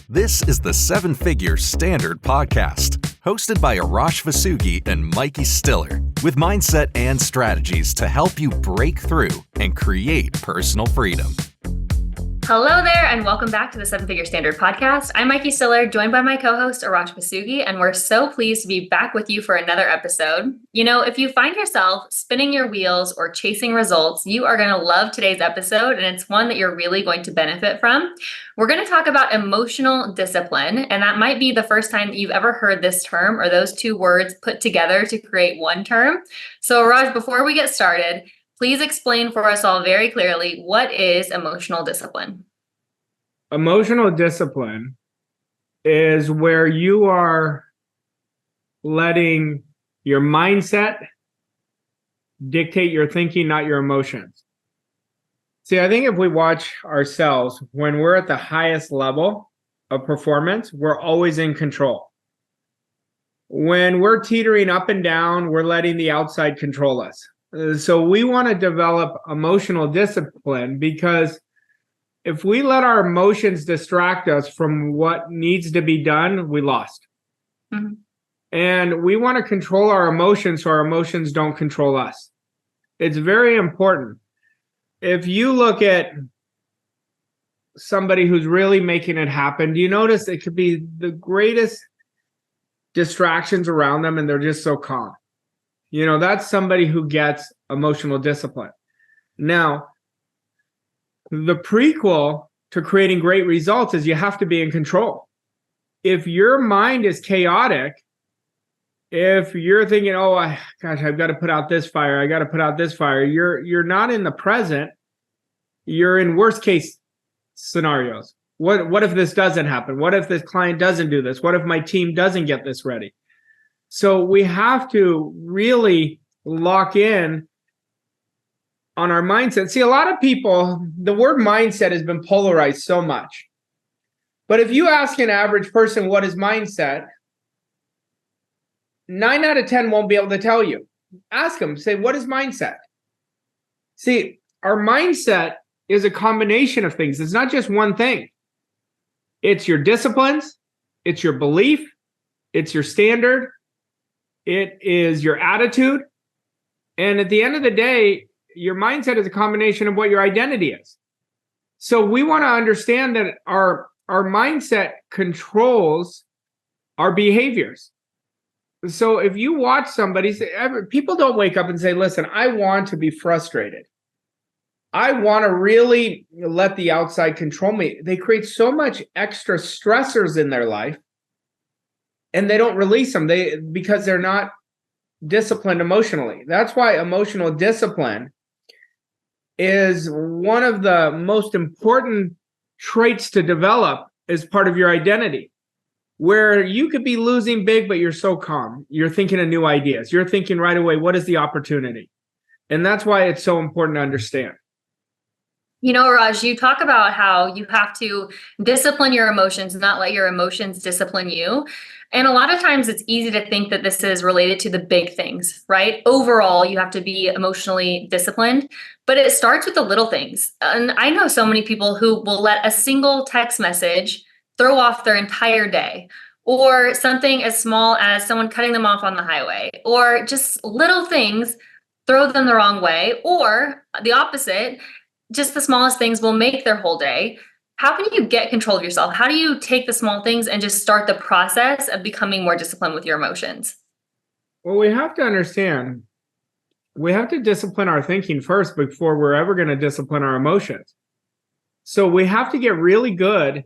This is the Seven Figure Standard Podcast, hosted by Arash Vasugi and Mikey Stiller, with mindset and strategies to help you break through and create personal freedom. Hello there, and welcome back to the Seven Figure Standard Podcast. I'm Mikey Stiller, joined by my co-host, Arash Vasugi, and we're so pleased to be back with you for another episode. You know, if you find yourself spinning your wheels or chasing results, you are going to love today's episode, and it's one that you're really going to benefit from. We're going to talk about emotional discipline, and that might be the first time that you've ever heard this term or those two words put together to create one term. So, Arash, before we get started, please explain for us all very clearly, what is emotional discipline? Emotional discipline is where you are letting your mindset dictate your thinking, not your emotions. See, I think if we watch ourselves, when we're at the highest level of performance, we're always in control. When we're teetering up and down, we're letting the outside control us. So we want to develop emotional discipline, because if we let our emotions distract us from what needs to be done, we lost. Mm-hmm. And we want to control our emotions so our emotions don't control us. It's very important. If you look at somebody who's really making it happen, do you notice it could be the greatest distractions around them and they're just so calm? You know, that's somebody who gets emotional discipline. Now, the prequel to creating great results is you have to be in control. If your mind is chaotic, if you're thinking, I've got to put out this fire, I got to put out this fire, you're not in the present. You're in worst case scenarios. What if this doesn't happen? What if this client doesn't do this? What if my team doesn't get this ready? So we have to really lock in on our mindset. See, a lot of people, the word mindset has been polarized so much. But if you ask an average person what is mindset, 9 out of 10 won't be able to tell you. Ask them, say, what is mindset? See, our mindset is a combination of things. It's not just one thing. It's your disciplines, it's your belief, it's your standard, it is your attitude. And at the end of the day, your mindset is a combination of what your identity is. So we want to understand that our mindset controls our behaviors. So if you watch somebody, people don't wake up and say, listen, I want to be frustrated. I want to really let the outside control me. They create so much extra stressors in their life, and they don't release them because they're not disciplined emotionally. That's why emotional discipline is one of the most important traits to develop as part of your identity, where you could be losing big, but you're so calm. You're thinking of new ideas. You're thinking right away, what is the opportunity? And that's why it's so important to understand. You know, Raj, you talk about how you have to discipline your emotions, not let your emotions discipline you. And a lot of times it's easy to think that this is related to the big things, right? Overall, you have to be emotionally disciplined, but it starts with the little things. And I know so many people who will let a single text message throw off their entire day, or something as small as someone cutting them off on the highway, or just little things throw them the wrong way, or the opposite. Just the smallest things will make their whole day. How can you get control of yourself? How do you take the small things and just start the process of becoming more disciplined with your emotions? Well, we have to understand, we have to discipline our thinking first before we're ever going to discipline our emotions. So we have to get really good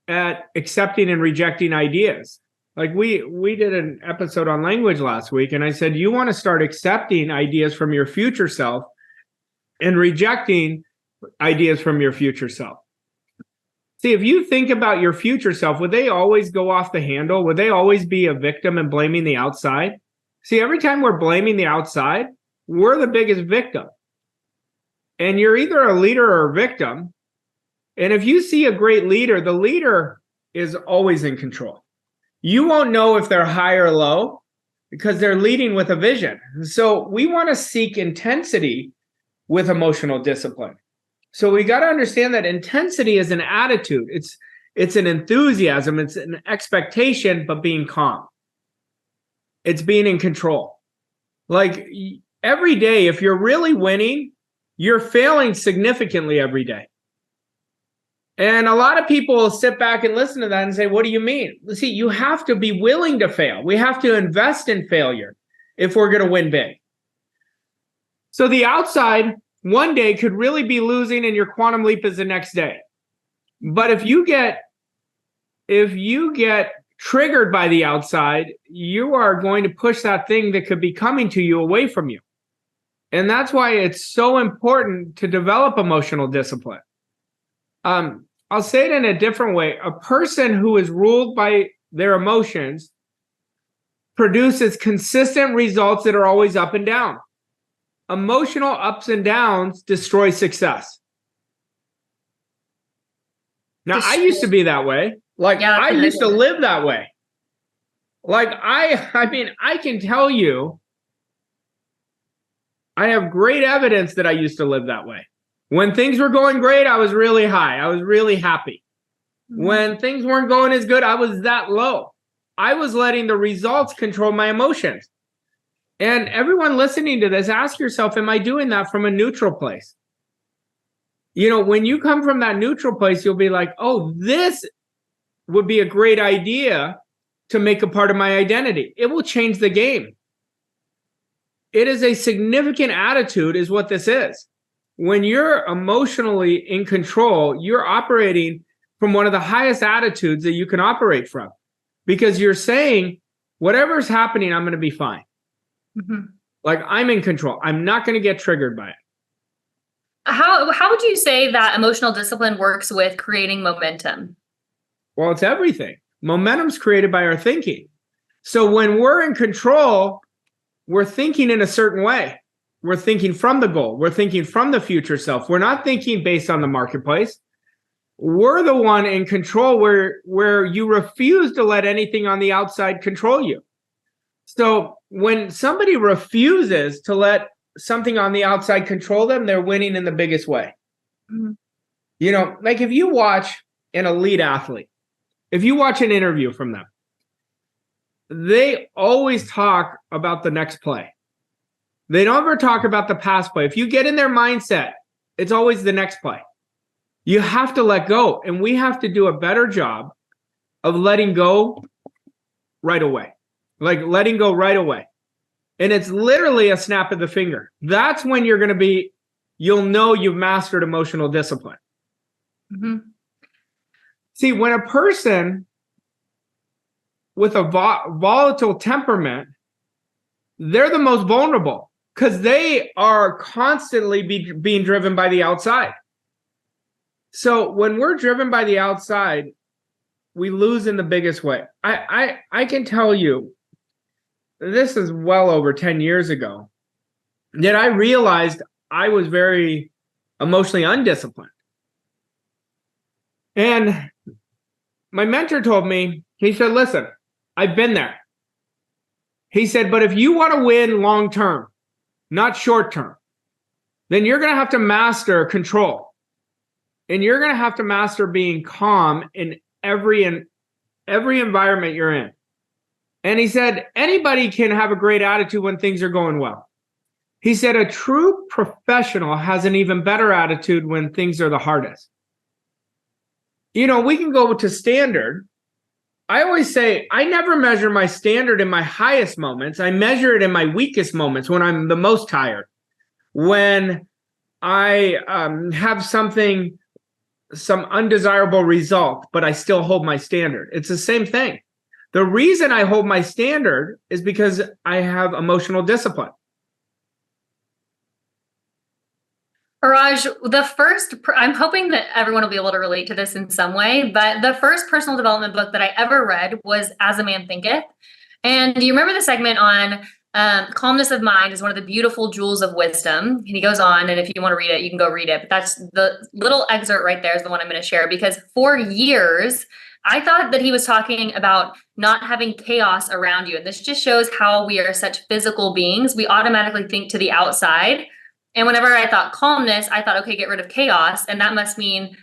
at accepting and rejecting ideas. Like we did an episode on language last week, and I said, you want to start accepting ideas from your future self and rejecting ideas from your future self. See, if you think about your future self, would they always go off the handle? Would they always be a victim and blaming the outside? See, every time we're blaming the outside, we're the biggest victim. And you're either a leader or a victim. And if you see a great leader, the leader is always in control. You won't know if they're high or low because they're leading with a vision. So we want to seek intensity with emotional discipline. So we got to understand that intensity is an attitude. It's an enthusiasm. It's an expectation, but being calm. It's being in control. Like every day, if you're really winning, you're failing significantly every day. And a lot of people will sit back and listen to that and say, what do you mean? See, you have to be willing to fail. We have to invest in failure if we're going to win big. So the outside one day could really be losing and your quantum leap is the next day. But if you get triggered by the outside, you are going to push that thing that could be coming to you away from you. And that's why it's so important to develop emotional discipline. I'll say it in a different way. A person who is ruled by their emotions produces consistent results that are always up and down. Emotional ups and downs destroy success. Now, I used to be that way. Like, I used to live that way. Like, I mean, I can tell you, I have great evidence that I used to live that way. When things were going great, I was really high. I was really happy. When things weren't going as good, I was that low. I was letting the results control my emotions. And everyone listening to this, ask yourself, am I doing that from a neutral place? You know, when you come from that neutral place, you'll be like, oh, this would be a great idea to make a part of my identity. It will change the game. It is a significant attitude is what this is. When you're emotionally in control, you're operating from one of the highest attitudes that you can operate from, because you're saying, whatever's happening, I'm going to be fine. Like, I'm in control. I'm not going to get triggered by it. How would you say that emotional discipline works with creating momentum? Well, it's everything. Momentum's created by our thinking. So when we're in control, we're thinking in a certain way. We're thinking from the goal. We're thinking from the future self. We're not thinking based on the marketplace. We're the one in control where you refuse to let anything on the outside control you. So when somebody refuses to let something on the outside control them, they're winning in the biggest way. You know, like if you watch an elite athlete, if you watch an interview from them, they always talk about the next play. They don't ever talk about the past play. If you get in their mindset, it's always the next play. You have to let go, and we have to do a better job of letting go right away. Like letting go right away. And it's literally a snap of the finger. That's when you'll know you've mastered emotional discipline. See, when a person with a volatile temperament, they're the most vulnerable because they are constantly being driven by the outside. So when we're driven by the outside, we lose in the biggest way. I can tell you, this is well over 10 years ago, that I realized I was very emotionally undisciplined. And my mentor told me, he said, listen, I've been there. He said, but if you want to win long term, not short term, then you're going to have to master control. And you're going to have to master being calm in every environment you're in. And he said, anybody can have a great attitude when things are going well. He said, a true professional has an even better attitude when things are the hardest. You know, we can go to standard. I always say, I never measure my standard in my highest moments. I measure it in my weakest moments when I'm the most tired. When I have some undesirable result, but I still hold my standard. It's the same thing. The reason I hold my standard is because I have emotional discipline. Raj, I'm hoping that everyone will be able to relate to this in some way, but the first personal development book that I ever read was As a Man Thinketh. And do you remember the segment on calmness of mind is one of the beautiful jewels of wisdom? And he goes on, and if you want to read it, you can go read it. But that's the little excerpt right there is the one I'm going to share, because for years, I thought that he was talking about not having chaos around you. And this just shows how we are such physical beings. We automatically think to the outside. And whenever I thought calmness, I thought, okay, get rid of chaos. And that must mean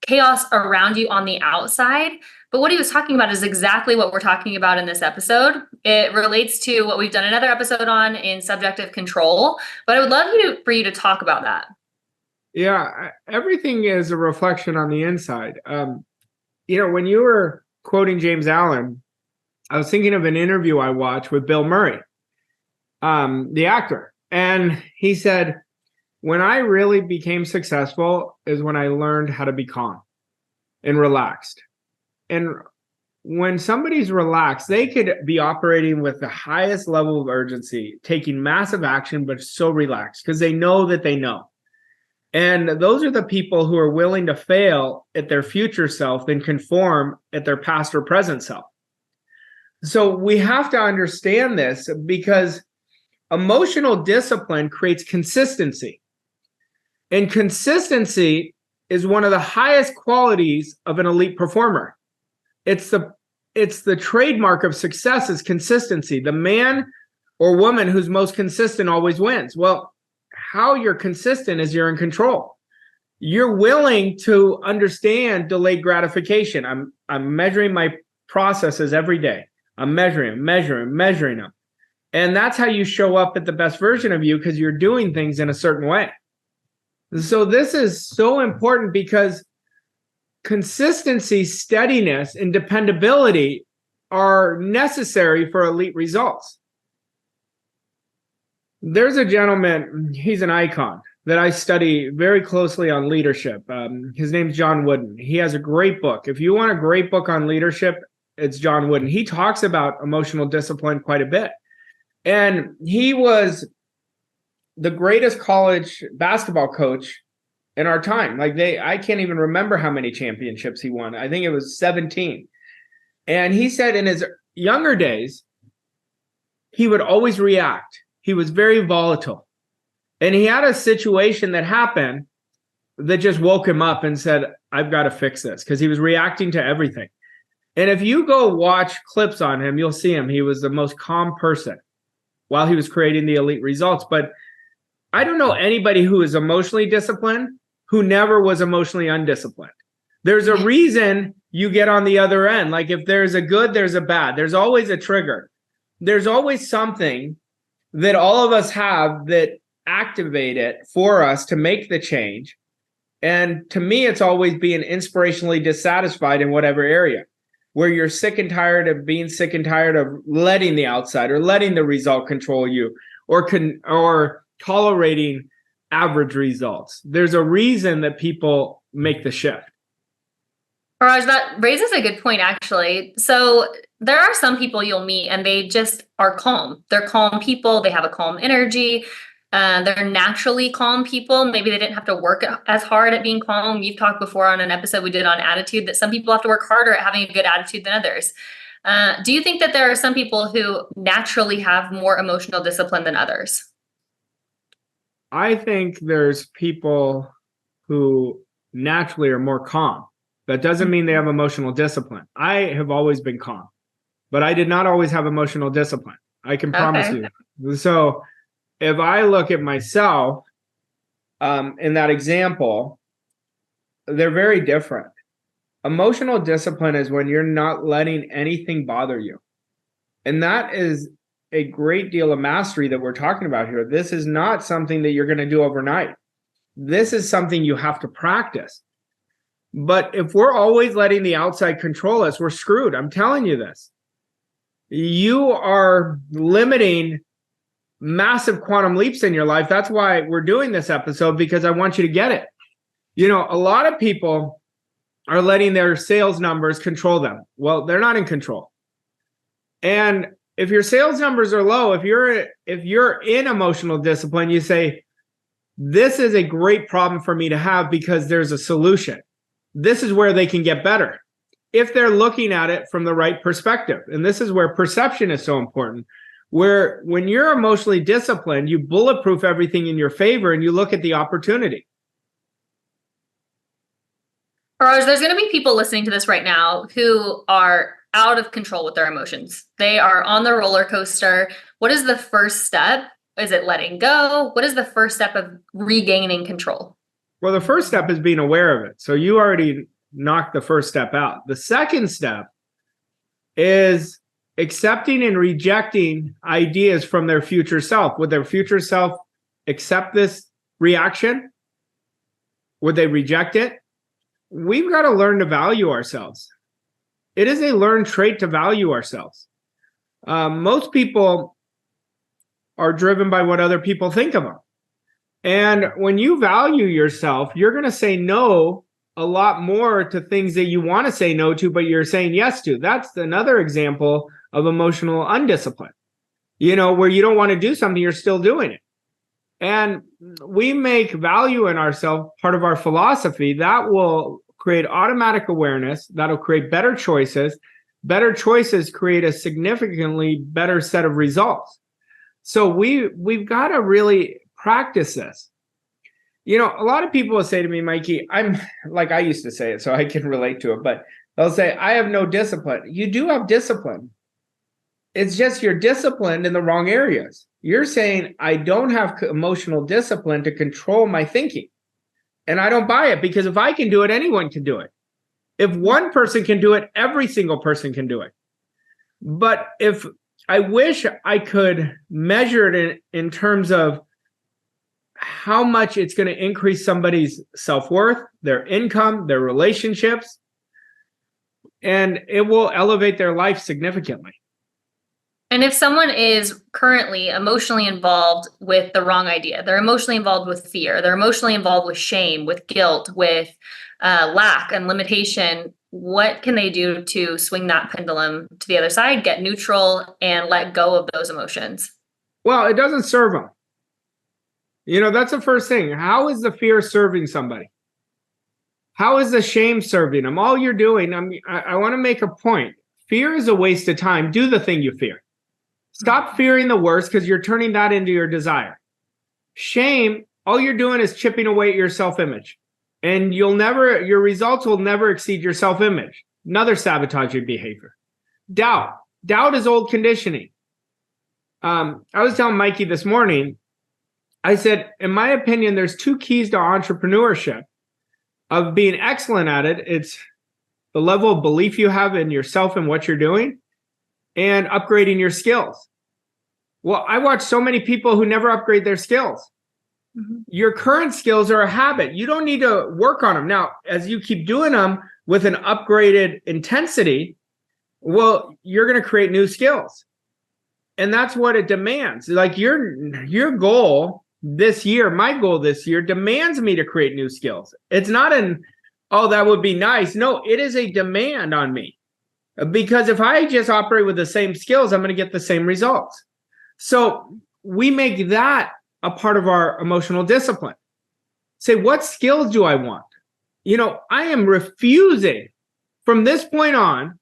chaos around you on the outside. But what he was talking about is exactly what we're talking about in this episode. It relates to what we've done another episode on in subjective control. But I would love for you to talk about that. Yeah, everything is a reflection on the inside. When you were quoting James Allen, I was thinking of an interview I watched with Bill Murray, the actor. And he said, when I really became successful is when I learned how to be calm and relaxed. And when somebody's relaxed, they could be operating with the highest level of urgency, taking massive action, but so relaxed because they know that they know. And those are the people who are willing to fail at their future self and conform at their past or present self. So we have to understand this because emotional discipline creates consistency. And consistency is one of the highest qualities of an elite performer. It's the trademark of success is consistency. The man or woman who's most consistent always wins. Well, how you're consistent is you're in control. You're willing to understand delayed gratification. I'm measuring my processes every day. I'm measuring them. And that's how you show up at the best version of you because you're doing things in a certain way. So this is so important because consistency, steadiness, and dependability are necessary for elite results. There's a gentleman, he's an icon that I study very closely on leadership. His name's John Wooden. He has a great book. If you want a great book on leadership, it's John Wooden. He talks about emotional discipline quite a bit. And he was the greatest college basketball coach in our time. I can't even remember how many championships he won. I think it was 17. And he said in his younger days, he would always react. He was very volatile. And he had a situation that happened that just woke him up and said, I've got to fix this, because he was reacting to everything. And if you go watch clips on him, you'll see him. He was the most calm person while he was creating the elite results. But I don't know anybody who is emotionally disciplined who never was emotionally undisciplined. There's a reason you get on the other end. Like if there's a good, there's a bad. There's always a trigger. There's always something that all of us have that activate it for us to make the change. And to me, it's always being inspirationally dissatisfied in whatever area, where you're sick and tired of being sick and tired of letting the outside or letting the result control you, or tolerating average results. There's a reason that people make the shift. Raj, that raises a good point, actually. So there are some people you'll meet and they just are calm. They're calm people. They have a calm energy. They're naturally calm people. Maybe they didn't have to work as hard at being calm. You've talked before on an episode we did on attitude that some people have to work harder at having a good attitude than others. Do you think that there are some people who naturally have more emotional discipline than others? I think there's people who naturally are more calm. That doesn't mean they have emotional discipline. I have always been calm, but I did not always have emotional discipline. I can promise you that. So if I look at myself in that example, they're very different. Emotional discipline is when you're not letting anything bother you. And that is a great deal of mastery that we're talking about here. This is not something that you're going to do overnight. This is something you have to practice. But if we're always letting the outside control us, we're screwed. I'm telling you this. You are limiting massive quantum leaps in your life. That's why we're doing this episode, because I want you to get it. You know, a lot of people are letting their sales numbers control them. Well, they're not in control. And if your sales numbers are low, if you're in emotional discipline, you say, this is a great problem for me to have because there's a solution. This is where they can get better if they're looking at it from the right perspective. And this is where perception is so important, where when you're emotionally disciplined, you bulletproof everything in your favor and you look at the opportunity. Raj, there's going to be people listening to this right now who are out of control with their emotions. They are on the roller coaster. What is the first step? Is it letting go? What is the first step of regaining control? Well, the first step is being aware of it. So you already knock the first step out. The second step is accepting and rejecting ideas from their future self. Would their future self accept this reaction? Would they reject it? We've got to learn to value ourselves. It is a learned trait to value ourselves. Most people are driven by what other people think of them. And when you value yourself, you're going to say no a lot more to things that you want to say no to, but you're saying yes to. That's another example of emotional undiscipline. Where you don't want to do something, you're still doing it. And we make value in ourselves part of our philosophy. That will create automatic awareness. That'll create better choices. Better choices create a significantly better set of results. So we've got to really practice this. A lot of people will say to me, Mikey, I'm like, I used to say it, so I can relate to it, but they'll say, I have no discipline. You do have discipline. It's just you're disciplined in the wrong areas. You're saying, I don't have emotional discipline to control my thinking. And I don't buy it, because if I can do it, anyone can do it. If one person can do it, every single person can do it. But if I wish I could measure it in terms of how much it's going to increase somebody's self-worth, their income, their relationships, and it will elevate their life significantly. And if someone is currently emotionally involved with the wrong idea, they're emotionally involved with fear, they're emotionally involved with shame, with guilt, with lack and limitation, what can they do to swing that pendulum to the other side, get neutral, and let go of those emotions? Well, it doesn't serve them. That's the first thing. How is the fear serving somebody? How is the shame serving them? All you're doing, I want to make a point. Fear is a waste of time. Do the thing you fear. Stop fearing the worst, because you're turning that into your desire. Shame, all you're doing is chipping away at your self-image. And your results will never exceed your self-image. Another sabotaging behavior. Doubt is old conditioning. I was telling Mikey this morning, I said, in my opinion, there's two keys to entrepreneurship of being excellent at it. It's the level of belief you have in yourself and what you're doing, and upgrading your skills. Well, I watch so many people who never upgrade their skills. Mm-hmm. Your current skills are a habit. You don't need to work on them. Now, as you keep doing them with an upgraded intensity, well, you're going to create new skills. And that's what it demands. Like your goal this year, my goal this year demands me to create new skills. It's not oh, that would be nice. No, it is a demand on me. Because if I just operate with the same skills, I'm going to get the same results. So we make that a part of our emotional discipline. Say, what skills do I want? I am refusing from this point on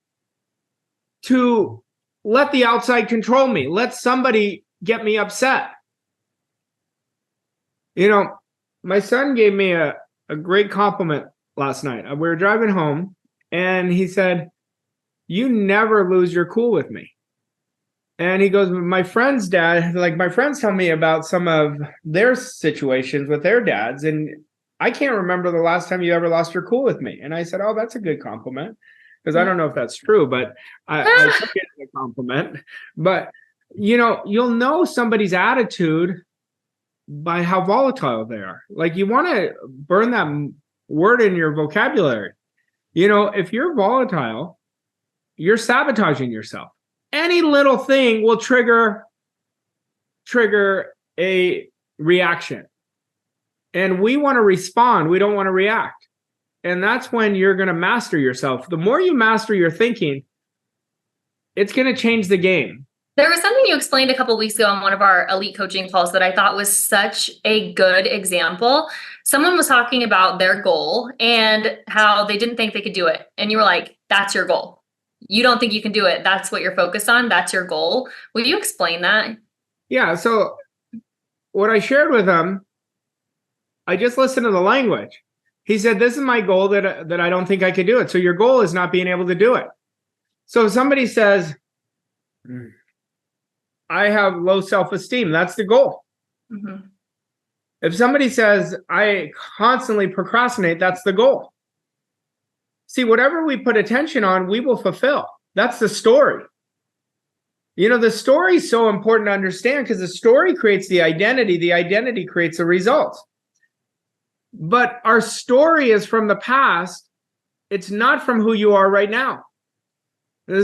to let the outside control me. Let somebody get me upset. My son gave me a great compliment last night. We were driving home, and he said, "You never lose your cool with me." And he goes, my friend's dad, like my friends tell me about some of their situations with their dads, and I can't remember the last time you ever lost your cool with me. And I said, oh, that's a good compliment, because I don't know if that's true, but I took it as a compliment. But, you'll know somebody's attitude by how volatile they are. Like, you want to burn that word in your vocabulary. If you're volatile, you're sabotaging yourself. Any little thing will trigger a reaction. And we want to respond. We don't want to react. And that's when you're going to master yourself. The more you master your thinking, it's going to change the game. There was something you explained a couple of weeks ago on one of our elite coaching calls that I thought was such a good example. Someone was talking about their goal and how they didn't think they could do it. And you were like, that's your goal. You don't think you can do it. That's what you're focused on. That's your goal. Will you explain that? Yeah. So what I shared with him, I just listened to the language. He said, this is my goal that I don't think I could do it. So your goal is not being able to do it. So if somebody says, I have low self-esteem, that's the goal. Mm-hmm. If somebody says, I constantly procrastinate, that's the goal. See, whatever we put attention on, we will fulfill. That's the story. The story is so important to understand because the story creates the identity creates the results. But our story is from the past. It's not from who you are right now.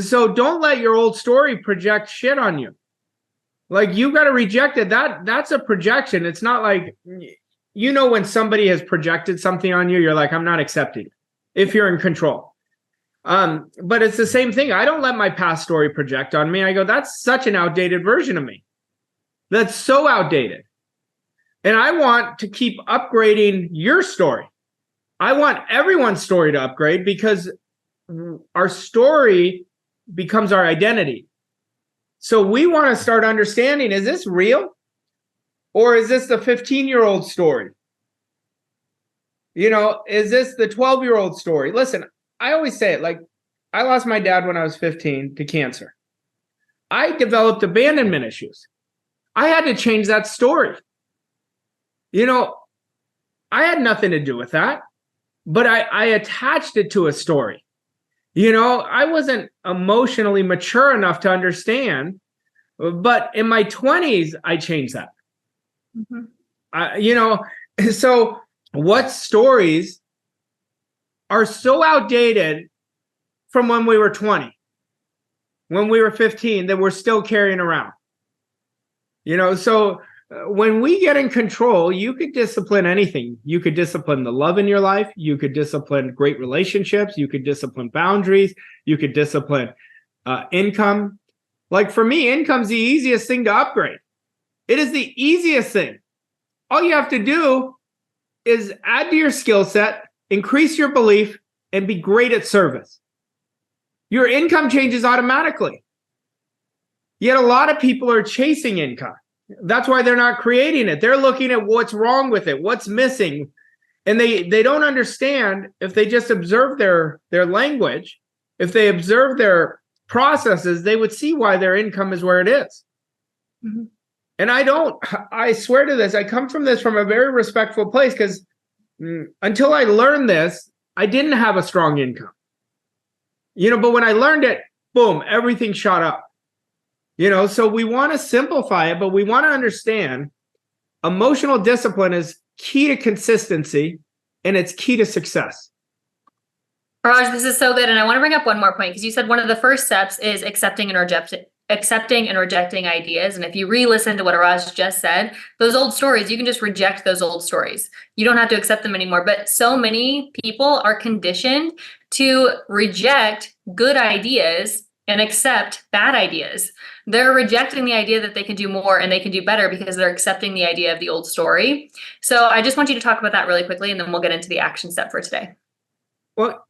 So don't let your old story project shit on you. Like, you got to reject it. That's a projection. It's not like, when somebody has projected something on you, you're like, I'm not accepting it if you're in control. But it's the same thing. I don't let my past story project on me. I go, that's such an outdated version of me. That's so outdated. And I want to keep upgrading your story. I want everyone's story to upgrade because our story becomes our identity. So we want to start understanding, is this real? Or is this the 15-year-old story? Is this the 12-year-old story? Listen, I always say it, like, I lost my dad when I was 15 to cancer. I developed abandonment issues. I had to change that story. I had nothing to do with that, but I attached it to a story. I wasn't emotionally mature enough to understand, but in my 20s, I changed that. Mm-hmm. So what stories are so outdated from when we were 20, when we were 15, that we're still carrying around? So when we get in control, you could discipline anything. You could discipline the love in your life. You could discipline great relationships. You could discipline boundaries. You could discipline income. Like, for me, income's the easiest thing to upgrade. It is the easiest thing. All you have to do is add to your skill set, increase your belief, and be great at service. Your income changes automatically. Yet a lot of people are chasing income. That's why they're not creating it. They're looking at what's wrong with it, what's missing. And they don't understand. If they just observe their language, if they observe their processes, they would see why their income is where it is. Mm-hmm. And I swear to this, I come from this from a very respectful place, because until I learned this, I didn't have a strong income. But when I learned it, boom, everything shot up. So we want to simplify it, but we want to understand emotional discipline is key to consistency, and it's key to success. Raj, this is so good. And I want to bring up one more point, because you said one of the first steps is accepting and rejecting ideas. And if you re-listen to what Raj just said, those old stories, you can just reject those old stories. You don't have to accept them anymore. But so many people are conditioned to reject good ideas and accept bad ideas. They're rejecting the idea that they can do more and they can do better because they're accepting the idea of the old story. So I just want you to talk about that really quickly, and then we'll get into the action step for today. Well,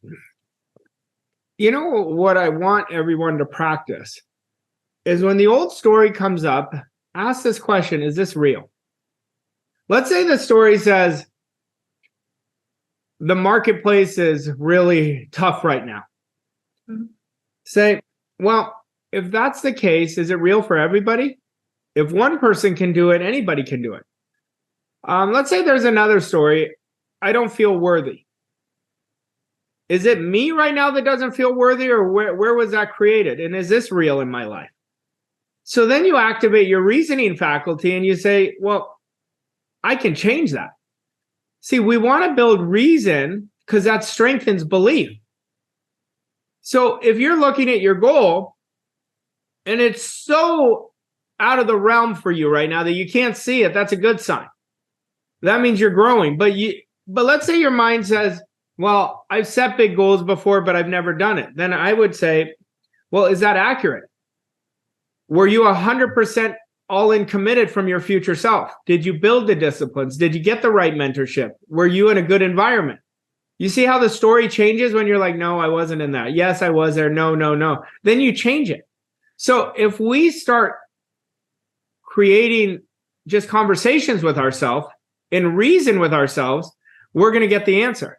what I want everyone to practice is, when the old story comes up, ask this question: is this real? Let's say the story says the marketplace is really tough right now. Mm-hmm. Say, well, if that's the case, is it real for everybody? If one person can do it, anybody can do it. Let's say there's another story: I don't feel worthy. Is it me right now that doesn't feel worthy, or where was that created? And is this real in my life? So then you activate your reasoning faculty and you say, well, I can change that. See, we want to build reason because that strengthens belief. So if you're looking at your goal and it's so out of the realm for you right now that you can't see it, that's a good sign. That means you're growing. But let's say your mind says, well, I've set big goals before, but I've never done it. Then I would say, well, is that accurate? Were you 100% all in committed from your future self? Did you build the disciplines? Did you get the right mentorship? Were you in a good environment? You see how the story changes when you're like, no, I wasn't in that. Yes, I was there. No, no, no. Then you change it. So if we start creating just conversations with ourselves and reason with ourselves, we're going to get the answer.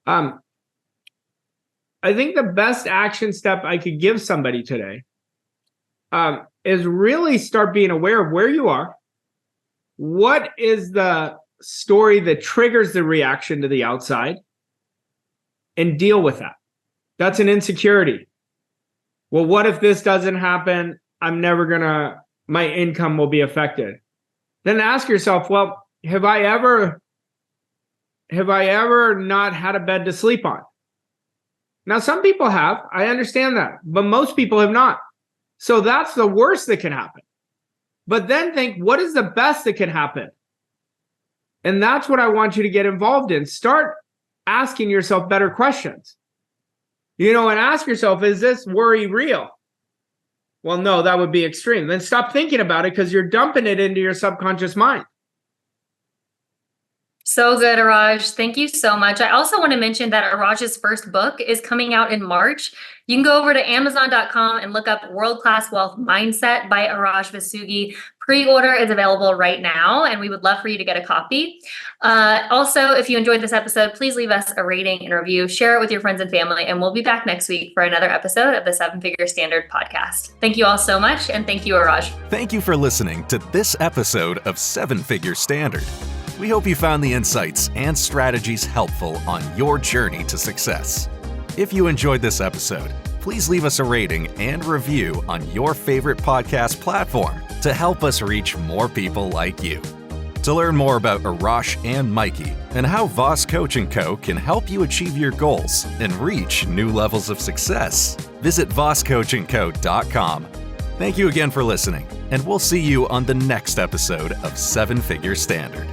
I think the best action step I could give somebody today is really start being aware of where you are. What is the story that triggers the reaction to the outside? and deal with that. That's an insecurity. Well, what if this doesn't happen? My income will be affected. Then ask yourself, well, have I ever not had a bed to sleep on? Now, some people have, I understand that, but most people have not. So that's the worst that can happen. But then think, what is the best that can happen? And that's what I want you to get involved in. Start asking yourself better questions. And ask yourself, is this worry real? Well, no, that would be extreme. Then stop thinking about it because you're dumping it into your subconscious mind. So good, Araj. Thank you so much. I also want to mention that Araj's first book is coming out in March. You can go over to Amazon.com and look up World Class Wealth Mindset by Araj Vasugi. Pre-order is available right now, and we would love for you to get a copy. Also, if you enjoyed this episode, please leave us a rating and review, share it with your friends and family, and we'll be back next week for another episode of the 7-Figure Standard podcast. Thank you all so much, and thank you, Araj. Thank you for listening to this episode of 7-Figure Standard. We hope you found the insights and strategies helpful on your journey to success. If you enjoyed this episode, please leave us a rating and review on your favorite podcast platform to help us reach more people like you. To learn more about Arash and Mikey and how Voss Coach & Co. can help you achieve your goals and reach new levels of success, visit vosscoachandco.com. Thank you again for listening, and we'll see you on the next episode of 7-Figure Standard.